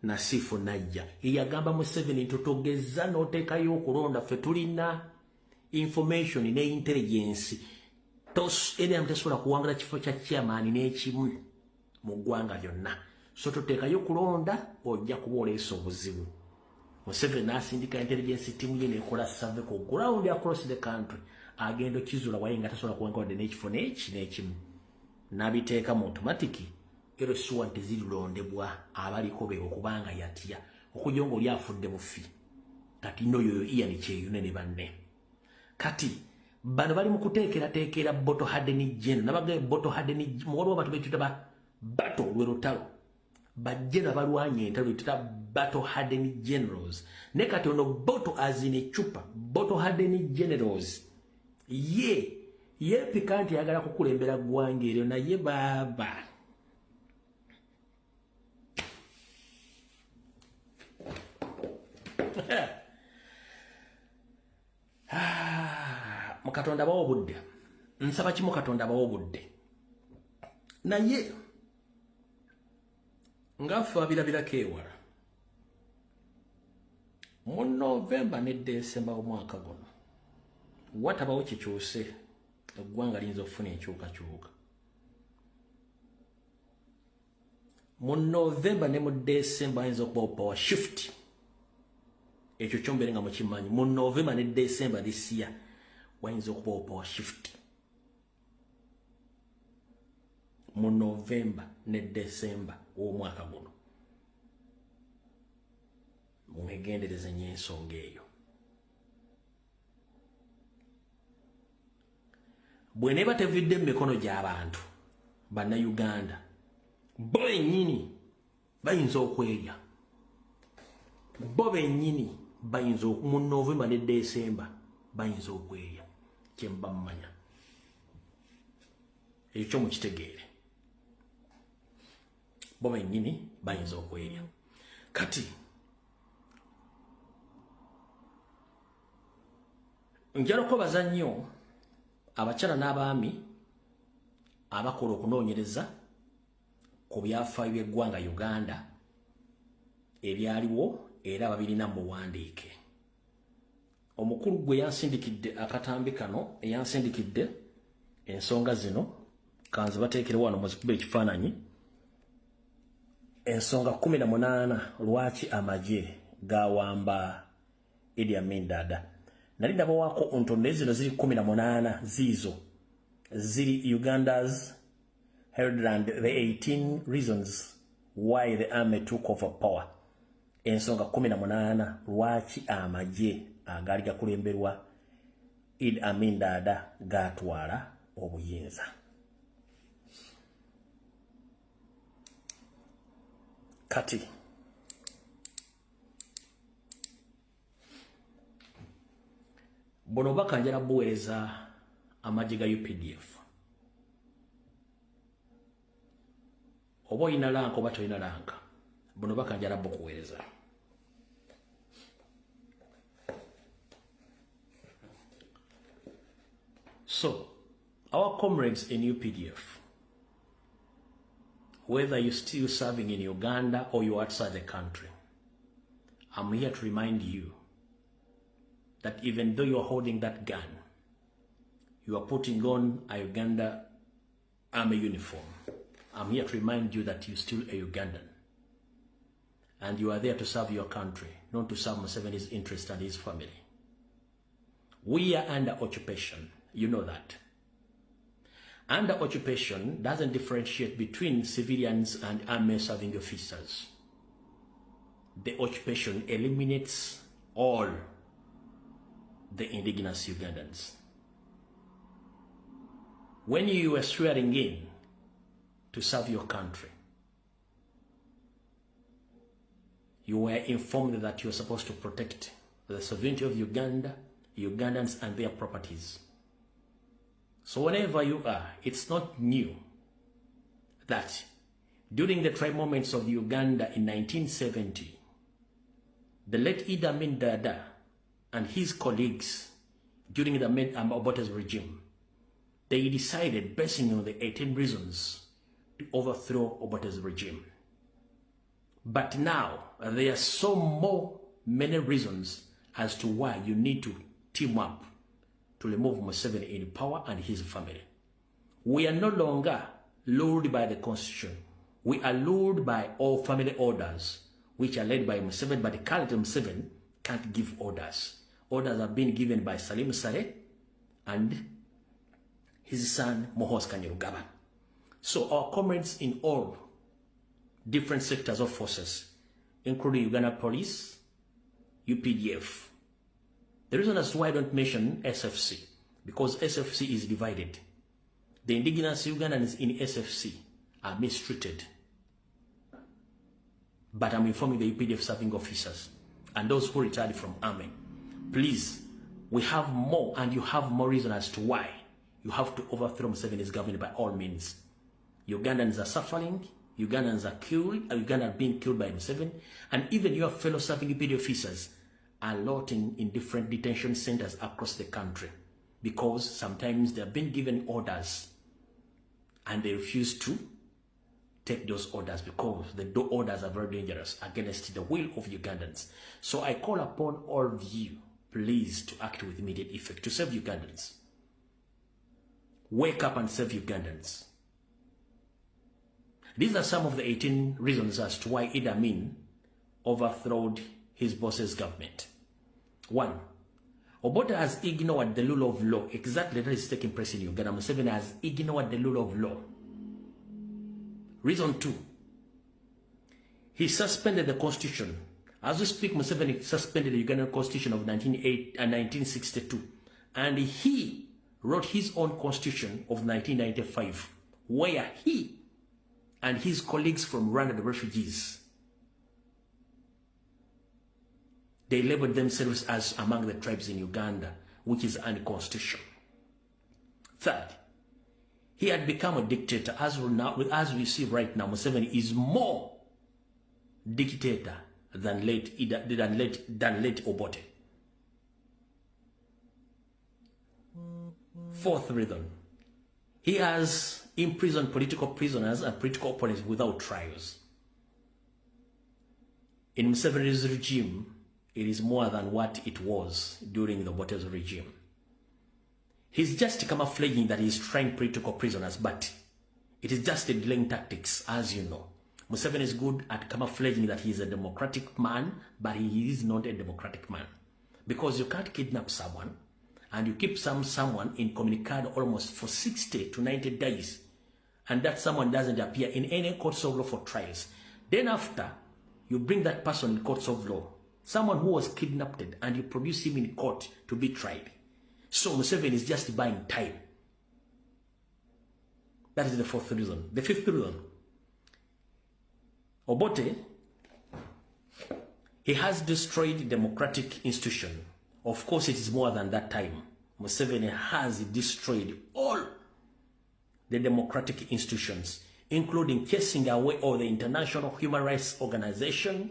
Nasifu najja yagamba Museveni tutogeza n'oteekayo okulonda ffe tulina information ne intelligence eri amtesobola kuwangula kifo kya chairman n'ekimu mu ggwanga lyonna so tuteekayo kulonda ojja kuba oleesa obuzibu. Museveni n'asindika intelligence team ye nekola survey ku ground across the country agenda okizula waye nga tasobola kuwangula n'ekifo n'ekimu n'abiteeka mu automatic ero suwante zilondebwa abaliko be okubanga yatya okujonga oli afudde bufi kati no yoyo iya ni kyeyune ne banne kati bano bali mu kuteekera boto hadeni general nabaga boto hadeni muwolo batu betuta ba bato lwe lutalo bajjena balwanye entalo betuta bato hadeni generals ne kati ono boto azine chupa boto hadeni generals ye pikanti yagala kukulembera gwange eryo naye baba Mukatonda bawo budde nsaba ki mukatonda bawo budde naye ngafa birabirako ewala mu November ne December omwaka guno watabawo kikyuse eggwanga liyinza okufuna enkyukakyuka mu November ne mu December ayinza okubawo power shift ekyo kyombere nga mukimanyi mu November ne December this year wayinza okubawo power shift mu November ne December w'omwaka guno mwegendereze nnyo ensonga eyo bwe neeba tevidde mu mikono gy'abantu bannayuganda bo bennyini bayinza okwerya bo bennyini bayinza mu November ne December bayinza okwerya kyemba mmanya ekyo mukitegeere bo bennyini bayinza okwerya kati njala kubaza nnyo abakyala n'abaami abakola okunoonyereza ku byafaayo by'eggwanga Uganda ebyaliwo era babirina mu buwandiike omukulu gwe yansindikidde akatambi kano eyansindikidde ensonga zino kanze bateekere wano muzikube ekifaananyi ensonga 18 lwaki amagye gawamba Idi Amin Dada nali ndabawaako ntonde zino ziri 18 ziizo ziri Uganda's Herald the 18 reasons why the army took over power ensonga 18 lwaki amagye agali gakulemberwa Idi Amin Dada gatwala obuyinza kati bono bakanjala buweereza amagye ga UPDF oba oyina lanka oba toyina lanka bono bakanjala bukuweereza so our comrades in UPDF whether you're still serving in Uganda or you're outside the country, I'm here to remind you that even though you're holding that gun, you are putting on a Uganda army uniform. I'm here to remind you that you're still a Ugandan. And you are there to serve your country, not to serve Museveni's interest and his family. We are under occupation. You know that. Under occupation doesn't differentiate between civilians and army serving officers. The occupation eliminates all the indigenous Ugandans. When you were swearing in to serve your country, you were informed that you were supposed to protect the sovereignty of Uganda, Ugandans and their properties. So wherever you are, it's not new that during the trial moments of Uganda in 1970, the late Idi Amin Dada and his colleagues during the Obote's regime, they decided, basing on the 18 reasons, to overthrow Obote's regime. But now, there are so many reasons as to why you need to team up to remove Museveni in power and his family. We are no longer ruled by the constitution. We are ruled by all family orders, which are led by Museveni, but the current Museveni can't give orders. Orders have been given by Salim Saleh and his son Muhoozi. So our comrades in all different sectors of forces, including Uganda Police, UPDF. The reason as to why I don't mention SFC, because SFC is divided. The indigenous Ugandans in SFC are mistreated. But I'm informing the UPDF serving officers and those who retired from army. Please, we have more, and you have more reason as to why you have to overthrow Museveni's government by all means. Ugandans are suffering, Ugandans are killed, Ugandans are being killed by Museveni, and even your fellow serving UPDF officers are rotting in different detention centers across the country because sometimes they have been given orders and they refuse to take those orders because the orders are very dangerous against the will of Ugandans. So I call upon all of you, please, to act with immediate effect to save Ugandans. Wake up and save Ugandans. These are some of the 18 reasons as to why Idi Amin overthrew his boss's government. 1. Obote has ignored the rule of law. Exactly that is taking place in Uganda. Museveni has ignored the rule of law. Reason 2. He suspended the constitution. As we speak, Museveni suspended the Ugandan constitution of 1962. And he wrote his own constitution of 1995, where he and his colleagues from Rwanda, the refugees, they labeled themselves as among the tribes in Uganda, which is unconstitutional. 3rd, he had become a dictator. As we see right now, Museveni is more dictator than late Obote. 4th reason, he has imprisoned political prisoners and political opponents without trials. In Museveni's regime, it is more than what it was during the Obote's regime. He's just camouflaging that he's trying political prisoners, but it is just a delaying tactics, as you know. Museveni is good at camouflaging that he's a democratic man, but he is not a democratic man. Because you can't kidnap someone, and you keep someone incommunicado almost for 60 to 90 days, and that someone doesn't appear in any courts of law for trials. Then after, you bring that person in courts of law, someone who was kidnapped, and you produce him in court to be tried. So Museveni is just buying time. That is the 4th reason. The 5th reason, Obote, he has destroyed democratic institution. Of course, it is more than that time. Museveni has destroyed all the democratic institutions, including chasing away all the international human rights organization,